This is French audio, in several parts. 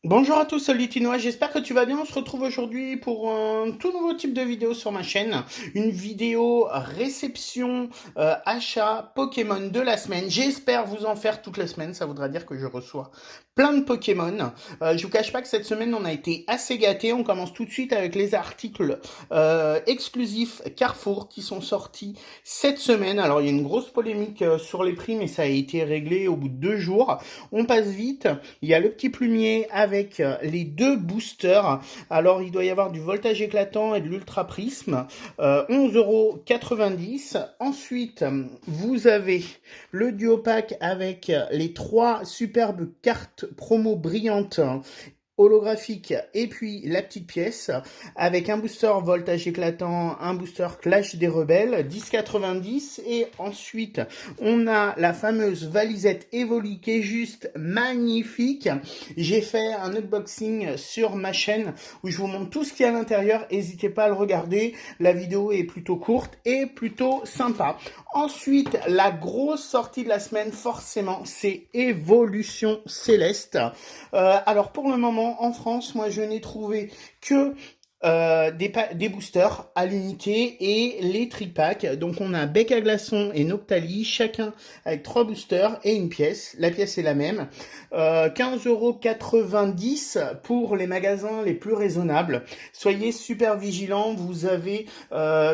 Bonjour à tous, c'est Litinois, j'espère que tu vas bien. On se retrouve aujourd'hui pour un tout nouveau type de vidéo sur ma chaîne. Une vidéo réception achat Pokémon de la semaine. J'espère vous en faire toutes les semaines, ça voudra dire que je reçois plein de Pokémon. Je vous cache pas que cette semaine on a été assez gâtés. On commence tout de suite avec les articles exclusifs Carrefour qui sont sortis cette semaine. Alors il y a une grosse polémique sur les prix, mais ça a été réglé au bout de 2 jours. On passe vite. Il y a le petit plumier avec les deux boosters. Alors, il doit y avoir du voltage éclatant et de l'ultra prisme. 11,90 €. Ensuite, vous avez le duo pack avec les trois superbes cartes promo brillantes holographique et puis la petite pièce avec un booster voltage éclatant, un booster clash des rebelles 10,90 et ensuite on a la fameuse valisette Evoli qui est juste magnifique. J'ai fait un unboxing sur ma chaîne où je vous montre tout ce qu'il y a à l'intérieur, n'hésitez pas à le regarder, la vidéo est plutôt courte et plutôt sympa. Ensuite, la grosse sortie de la semaine, forcément, c'est Évolution Céleste. Alors pour le moment, en France, moi je n'ai trouvé que des boosters à l'unité et les tripacks. Donc on a Bec à glaçon et Noctali, chacun avec 3 boosters et une pièce. La pièce est la même. 15,90 € pour les magasins les plus raisonnables. Soyez super vigilants, vous avez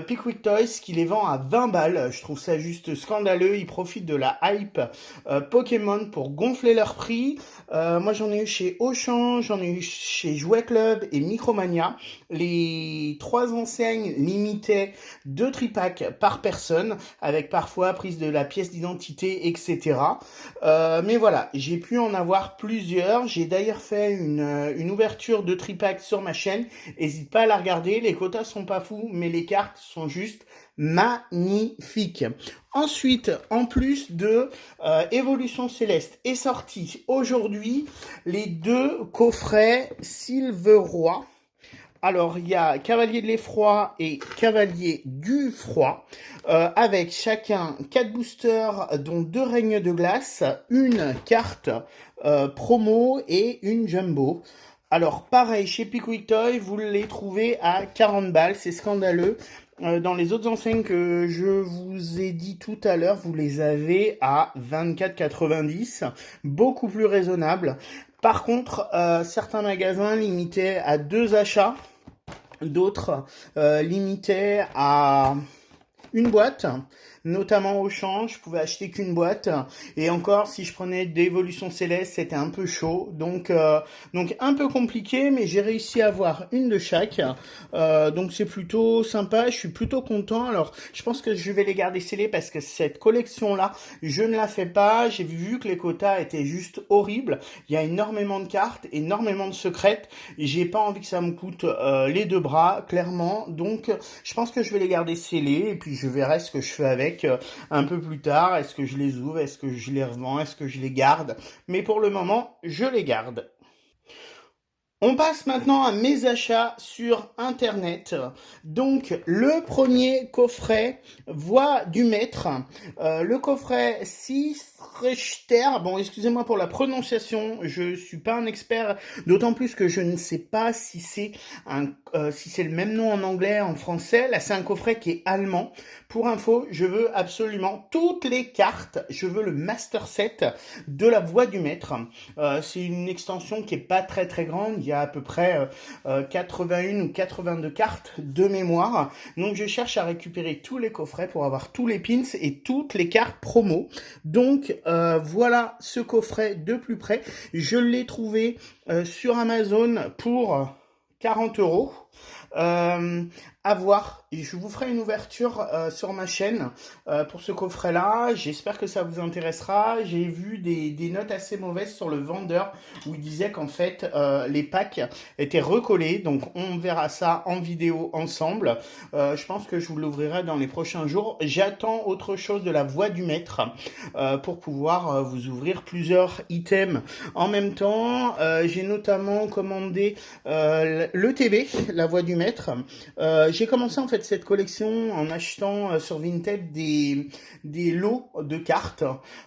Pickwick Toys qui les vend à 20 balles. Je trouve ça juste scandaleux. Ils profitent de la hype Pokémon pour gonfler leur prix. Moi j'en ai eu chez Auchan, j'en ai eu chez Jouet Club et Micromania. Les trois enseignes limitaient 2 tripacks par personne, avec parfois prise de la pièce d'identité, etc. Mais voilà, j'ai pu en avoir plusieurs. J'ai d'ailleurs fait une ouverture de tripack sur ma chaîne. N'hésite pas à la regarder, les quotas sont pas fous, mais les cartes sont juste magnifiques. Ensuite, en plus de Évolution Céleste, est sorti aujourd'hui les deux coffrets Silveroi. Alors, il y a Cavalier de l'Effroi et Cavalier du Froid, avec chacun 4 boosters, dont 2 règnes de glace, une carte promo et une jumbo. Alors, pareil, chez Pickwick Toy, vous les trouvez à 40 balles, c'est scandaleux. Dans les autres enseignes que je vous ai dit tout à l'heure, vous les avez à 24,90, beaucoup plus raisonnable. Par contre, certains magasins limitaient à 2 achats, d'autres limitaient à une boîte, notamment Auchan, je pouvais acheter qu'une boîte, et encore si je prenais d'Évolution Céleste, c'était un peu chaud, donc un peu compliqué, mais j'ai réussi à avoir une de chaque, donc c'est plutôt sympa, je suis plutôt content. Alors je pense que je vais les garder scellés parce que cette collection-là, je ne la fais pas, j'ai vu que les quotas étaient juste horribles, il y a énormément de cartes, énormément de secrètes, j'ai pas envie que ça me coûte les deux bras, clairement, donc je pense que je vais les garder scellés, et puis je verrai ce que je fais avec un peu plus tard. Est-ce que je les ouvre? Est-ce que je les revends? Est-ce que je les garde? Mais pour le moment, je les garde. On passe maintenant à mes achats sur Internet. Donc, le premier coffret Voix du Maître. Le coffret Richter. Bon, excusez-moi pour la prononciation. Je suis pas un expert, d'autant plus que je ne sais pas si c'est le même nom en anglais, en français. Là, c'est un coffret qui est allemand. Pour info, je veux absolument toutes les cartes. Je veux le master set de la Voix du Maître. C'est une extension qui est pas très très grande. Il y a à peu près 81 ou 82 cartes de mémoire. Donc je cherche à récupérer tous les coffrets pour avoir tous les pins et toutes les cartes promo. Donc voilà ce coffret de plus près. Je l'ai trouvé sur Amazon pour 40 €. À voir. Je vous ferai une ouverture sur ma chaîne pour ce coffret-là. J'espère que ça vous intéressera. J'ai vu des notes assez mauvaises sur le vendeur où il disait qu'en fait les packs étaient recollés. Donc on verra ça en vidéo ensemble. Je pense que je vous l'ouvrirai dans les prochains jours. J'attends autre chose de la Voix du Maître pour pouvoir vous ouvrir plusieurs items en même temps. J'ai notamment commandé le TB, la Voix du Maître. J'ai commencé en fait cette collection en achetant sur Vinted des lots de cartes,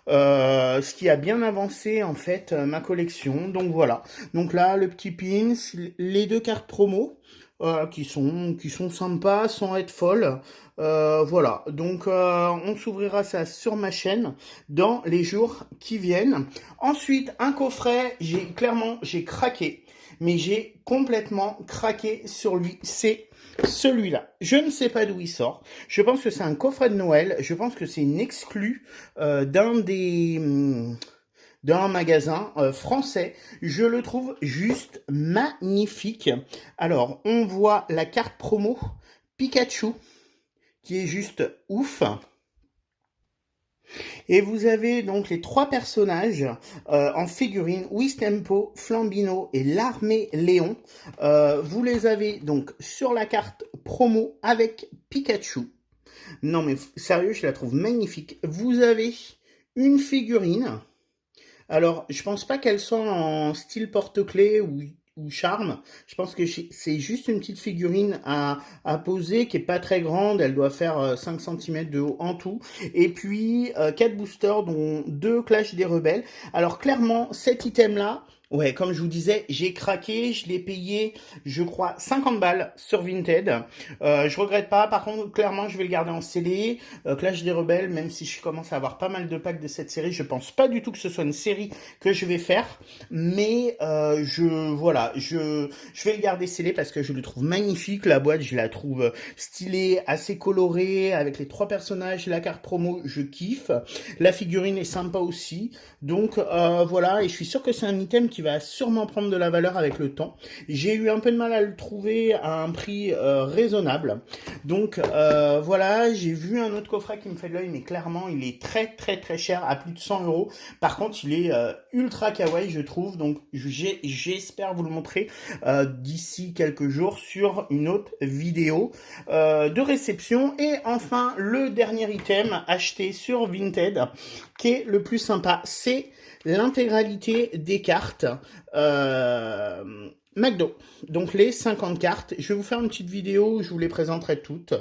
ce qui a bien avancé en fait ma collection. Donc voilà. Donc là, le petit pins, les deux cartes promo. Qui sont sympas sans être folles. Voilà, donc on s'ouvrira ça sur ma chaîne dans les jours qui viennent. Ensuite, un coffret, j'ai craqué, mais j'ai complètement craqué sur lui. C'est celui-là. Je ne sais pas d'où il sort. Je pense que c'est un coffret de Noël. Je pense que c'est une exclue d'un magasin français. Je le trouve juste magnifique. Alors, on voit la carte promo Pikachu, qui est juste ouf. Et vous avez donc les trois personnages en figurine, Wistempo, Flambino et l'armée Léon. Vous les avez donc sur la carte promo avec Pikachu. Non mais sérieux, je la trouve magnifique. Vous avez une figurine. Alors, je pense pas qu'elle soit en style porte-clés ou charme. Je pense que c'est juste une petite figurine à poser qui est pas très grande. Elle doit faire 5 cm de haut en tout. Et puis, 4 boosters, dont 2 Clash des Rebelles. Alors, clairement, cet item-là, ouais, comme je vous disais, j'ai craqué, je l'ai payé, je crois, 50 balles sur Vinted. Je regrette pas, par contre, clairement, je vais le garder en scellé. Clash des Rebelles, même si je commence à avoir pas mal de packs de cette série, je pense pas du tout que ce soit une série que je vais faire. Mais voilà, je vais le garder scellé parce que je le trouve magnifique. La boîte, je la trouve stylée, assez colorée, avec les trois personnages, la carte promo, je kiffe. La figurine est sympa aussi. Donc voilà, et je suis sûr que c'est un item qui va sûrement prendre de la valeur avec le temps. J'ai eu un peu de mal à le trouver à un prix raisonnable. Donc voilà, j'ai vu un autre coffret qui me fait de l'œil, mais clairement il est très très très cher, à plus de 100 euros. Par contre, il est ultra kawaii, je trouve. Donc j'espère vous le montrer d'ici quelques jours sur une autre vidéo de réception. Et enfin, le dernier item acheté sur Vinted, qui est le plus sympa, c'est l'intégralité des cartes McDo. Donc les 50 cartes, je vais vous faire une petite vidéo où je vous les présenterai toutes.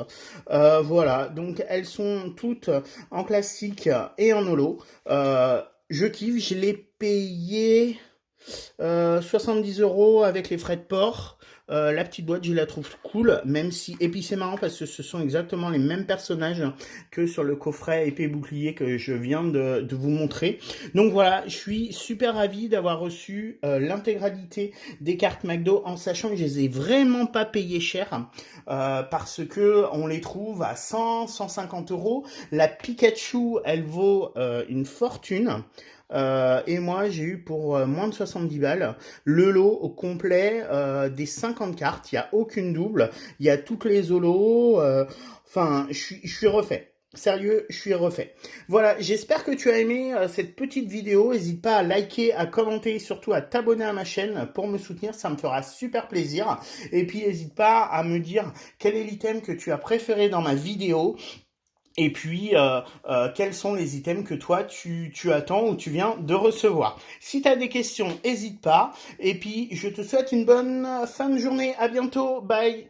Voilà, donc elles sont toutes en classique et en holo. Je kiffe, je l'ai payé 70 euros avec les frais de port. La petite boîte, je la trouve cool, même si, et puis c'est marrant parce que ce sont exactement les mêmes personnages que sur le coffret épée bouclier que je viens de vous montrer. Donc voilà, je suis super ravi d'avoir reçu l'intégralité des cartes McDo, en sachant que je les ai vraiment pas payées cher, parce que on les trouve à 100, 150 euros. La Pikachu, elle vaut une fortune. Et moi, j'ai eu pour moins de 70 balles le lot au complet des 50 cartes. Il n'y a aucune double. Il y a toutes les holos. Enfin, je suis refait. Sérieux, je suis refait. Voilà, j'espère que tu as aimé cette petite vidéo. N'hésite pas à liker, à commenter, surtout à t'abonner à ma chaîne pour me soutenir. Ça me fera super plaisir. Et puis, n'hésite pas à me dire quel est l'item que tu as préféré dans ma vidéo. Et puis, quels sont les items que toi, tu attends ou tu viens de recevoir. Si tu as des questions, n'hésite pas. Et puis, je te souhaite une bonne fin de journée. À bientôt. Bye.